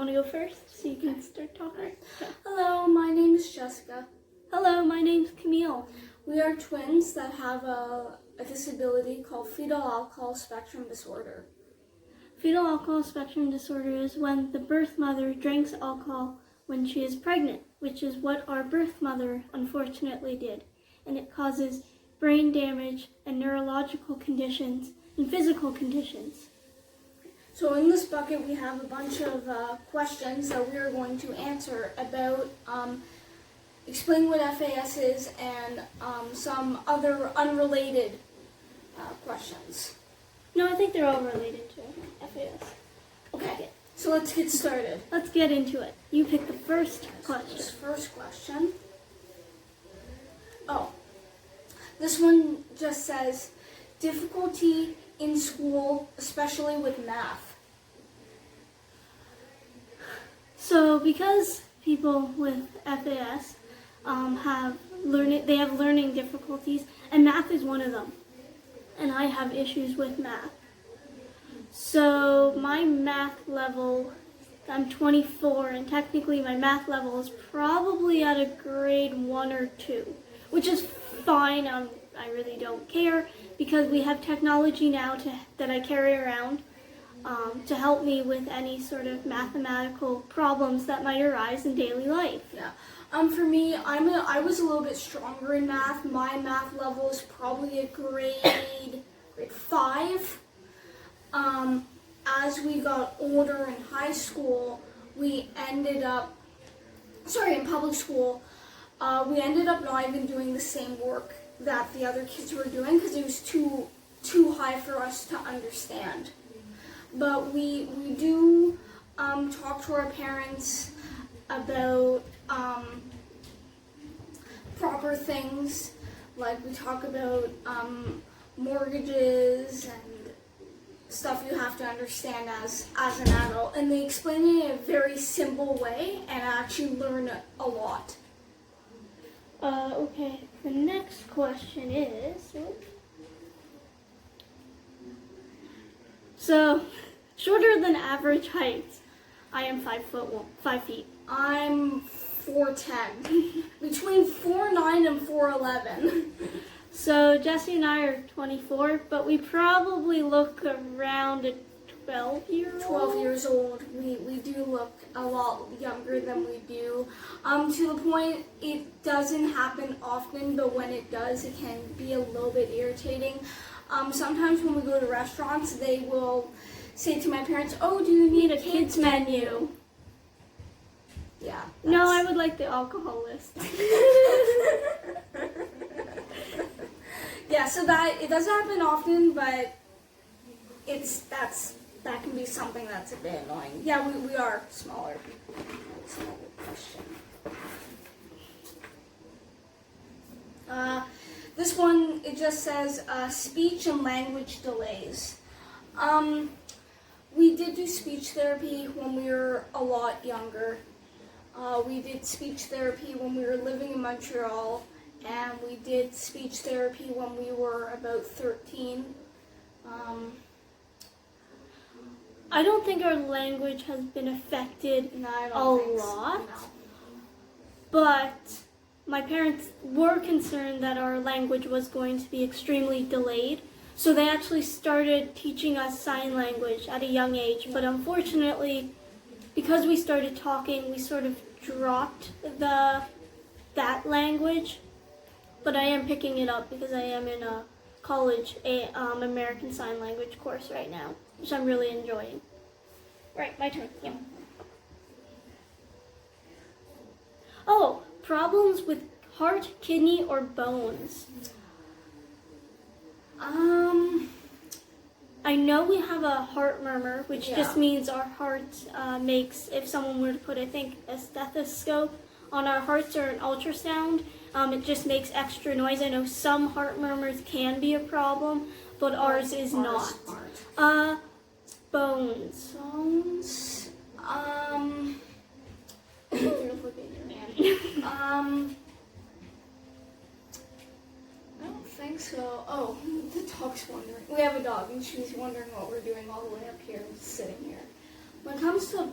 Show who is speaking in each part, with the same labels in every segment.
Speaker 1: want to go first so you can start talking? Okay.
Speaker 2: Hello, my name is Jessica.
Speaker 1: Hello, my name's Camille.
Speaker 2: We are twins that have a disability called fetal alcohol spectrum disorder.
Speaker 1: Fetal alcohol spectrum disorder is when the birth mother drinks alcohol when she is pregnant, which is what our birth mother unfortunately did. And it causes brain damage and neurological conditions and physical conditions.
Speaker 2: So in this bucket we have a bunch of questions that we are going to answer about explain what FAS is and some other unrelated questions.
Speaker 1: No, I think they're all related to FAS.
Speaker 2: Okay, so let's get started.
Speaker 1: Let's get into it. You pick the first question.
Speaker 2: This first question. Oh, this one just says, difficulty in school, especially with math.
Speaker 1: So because people with FAS have learning difficulties, and math is one of them. And I have issues with math. So my math level, I'm 24, and technically my math level is probably at a grade 1 or 2, which is fine. I really don't care because we have technology now that I carry around to help me with any sort of mathematical problems that might arise in daily life.
Speaker 2: Yeah. For me, I was a little bit stronger in math. My math level is probably a grade 5. As we got older in high school, in public school, we ended up not even doing the same work that the other kids were doing because it was too high for us to understand. But we do talk to our parents about proper things, like we talk about mortgages and stuff you have to understand as an adult, and they explain it in a very simple way, and I actually learn a lot.
Speaker 1: Okay, the next question is, so shorter than average height. I am 5 feet.
Speaker 2: I'm 4'10", between 4'9" and 4'11".
Speaker 1: So Jesse and I are 24, but we probably look around a 12-year-old.
Speaker 2: 12 years old. We do look a lot younger than we do. To the point it doesn't happen often, but when it does, it can be a little bit irritating. Sometimes when we go to restaurants, they will say to my parents, "Oh, do you need a kids menu?" Yeah.
Speaker 1: No, I would like the alcohol list.
Speaker 2: Yeah, so that it doesn't happen often, but that can be something that's a bit annoying. Yeah, we are smaller. That's another question. This one, it just says speech and language delays. We did do speech therapy when we were a lot younger. We did speech therapy when we were living in Montreal, and we did speech therapy when we were about 13.
Speaker 1: I don't think our language has been affected a lot, but my parents were concerned that our language was going to be extremely delayed, so they actually started teaching us sign language at a young age, but unfortunately, because we started talking, we sort of dropped that language, but I am picking it up because I am in a college American Sign Language course right now, which I'm really enjoying. Right, my turn. Yeah. Oh, problems with heart, kidney, or bones. I know we have a heart murmur, which just means our heart makes, if someone were to put, I think, a stethoscope on our hearts or an ultrasound, it just makes extra noise. I know some heart murmurs can be a problem, but ours is not. Bones.
Speaker 2: I don't think so. Oh, the dog's wondering. We have a dog, and she's wondering what we're doing all the way up here, sitting here. When it comes to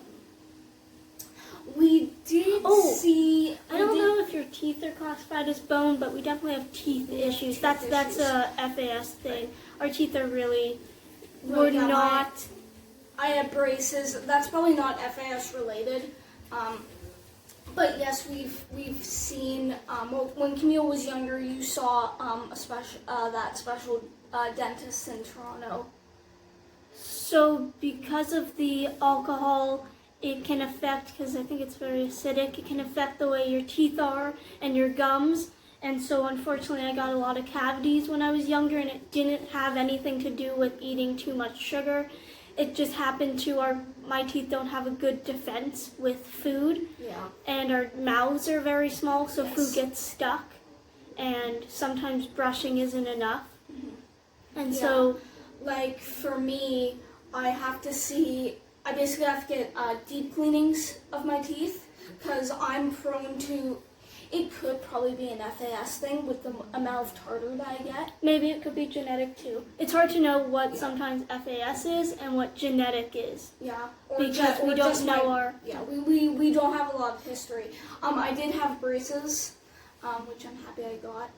Speaker 2: We did see.
Speaker 1: I don't know if your teeth are classified as bone, but we definitely have teeth issues. That's a FAS thing. Our teeth are really we're not.
Speaker 2: I have braces. That's probably not FAS related. But yes, we've seen. Well, when Camille was younger, you saw a special dentist in Toronto.
Speaker 1: So because of the alcohol, it can affect, because I think it's very acidic, it can affect the way your teeth are and your gums. And so unfortunately I got a lot of cavities when I was younger, and it didn't have anything to do with eating too much sugar. It just happened to my teeth don't have a good defense with food.
Speaker 2: Yeah.
Speaker 1: And our mouths are very small, so food gets stuck. And sometimes brushing isn't enough. Mm-hmm. And so,
Speaker 2: like for me, I basically have to get deep cleanings of my teeth because I'm prone to, it could probably be an FAS thing with the amount of tartar that I get.
Speaker 1: Maybe it could be genetic too. It's hard to know what sometimes FAS is and what genetic is.
Speaker 2: Yeah.
Speaker 1: Because we don't know our...
Speaker 2: Yeah, we don't have a lot of history. I did have braces, which I'm happy I got.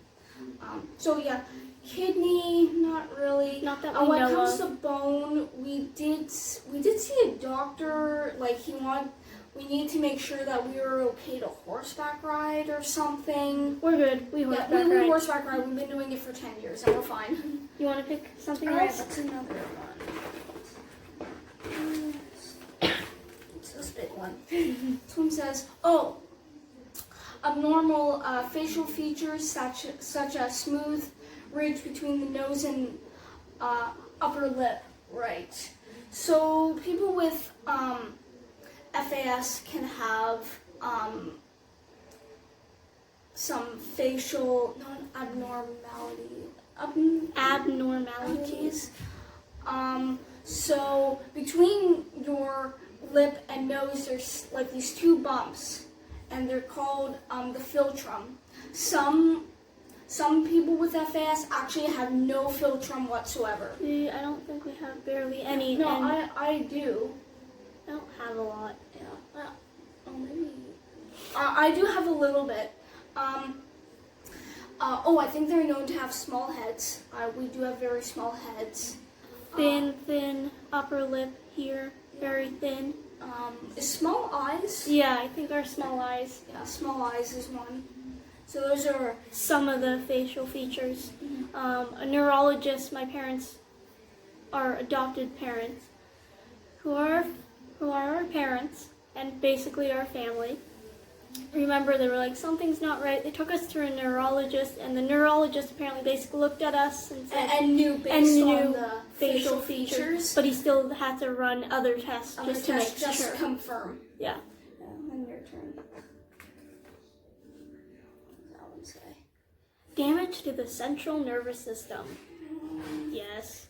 Speaker 2: So yeah, kidney, not really.
Speaker 1: Not that we
Speaker 2: when
Speaker 1: know
Speaker 2: it comes
Speaker 1: of.
Speaker 2: to bone, we did see a doctor. Like we need to make sure that we were okay to horseback ride or something.
Speaker 1: We're good. We horseback
Speaker 2: ride.
Speaker 1: ride.
Speaker 2: We horseback ride. We've been doing it for 10 years and we're fine.
Speaker 1: You want to pick something else?
Speaker 2: Alright, that's another one. It's this big one. This one says, abnormal facial features such as smooth ridge between the nose and upper lip. Right. So people with FAS can have some facial abnormalities. So between your lip and nose, there's like these two bumps, and they're called the philtrum. Some people with FAS actually have no philtrum whatsoever.
Speaker 1: I don't think we have barely any.
Speaker 2: No, I do.
Speaker 1: I don't have a lot.
Speaker 2: Yeah. Maybe. I do have a little bit. I think they're known to have small heads. We do have very small heads.
Speaker 1: Thin upper lip here, very thin.
Speaker 2: Small eyes?
Speaker 1: Yeah, I think our small eyes.
Speaker 2: Yeah, small eyes is one. So those are
Speaker 1: some of the facial features. A neurologist, my parents are adopted parents, who are our parents and basically our family. Remember, they were like, something's not right. They took us to a neurologist, and the neurologist apparently basically looked at us and said,
Speaker 2: and knew on the facial features.
Speaker 1: But he still had to run other tests just to make sure.
Speaker 2: Just confirm.
Speaker 1: Yeah.
Speaker 2: And your turn. What does that one say?
Speaker 1: Damage to the central nervous system. Yes.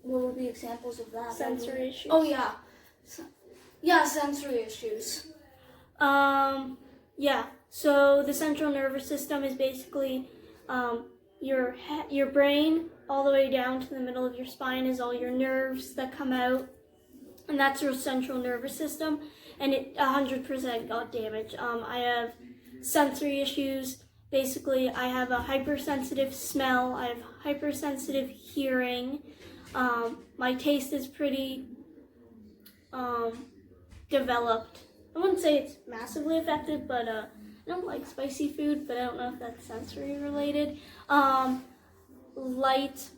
Speaker 2: What would be examples of that?
Speaker 1: Sensory issues.
Speaker 2: Oh yeah. Yeah, sensory issues.
Speaker 1: Yeah. So the central nervous system is basically your brain all the way down to the middle of your spine is all your nerves that come out, and that's your central nervous system. And it 100% got damaged. I have sensory issues. Basically, I have a hypersensitive smell. I have hypersensitive hearing. My taste is pretty developed. I wouldn't say it's massively affected, but I don't like spicy food, but I don't know if that's sensory related. Light,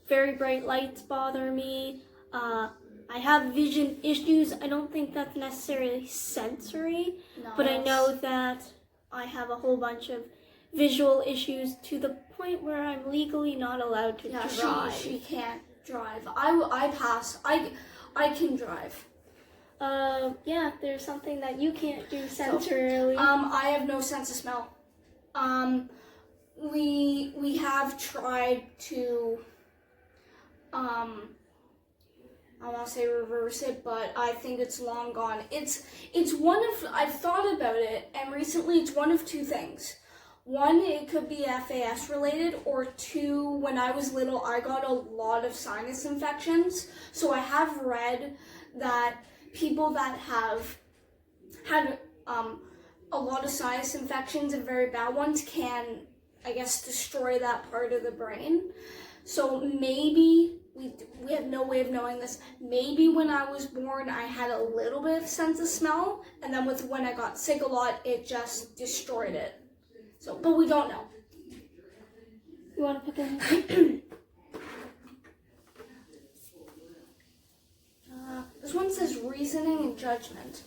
Speaker 1: very bright lights bother me. I have vision issues. I don't think that's necessarily sensory, but I know that I have a whole bunch of visual issues to the point where I'm legally not allowed to drive.
Speaker 2: She can't drive. I pass. I can drive.
Speaker 1: Yeah, there's something that you can't do sensorily.
Speaker 2: I have no sense of smell. We have tried to, I want to say reverse it, but I think it's long gone. It's I've thought about it, and recently it's one of two things. One, it could be FAS related, or two, when I was little, I got a lot of sinus infections. So I have read that people that have had a lot of sinus infections, and very bad ones can, I guess, destroy that part of the brain. So maybe, we have no way of knowing this, maybe when I was born I had a little bit of sense of smell, and then when I got sick a lot, it just destroyed it. So, but we don't know.
Speaker 1: You want to pick a
Speaker 2: This one says reasoning and judgment.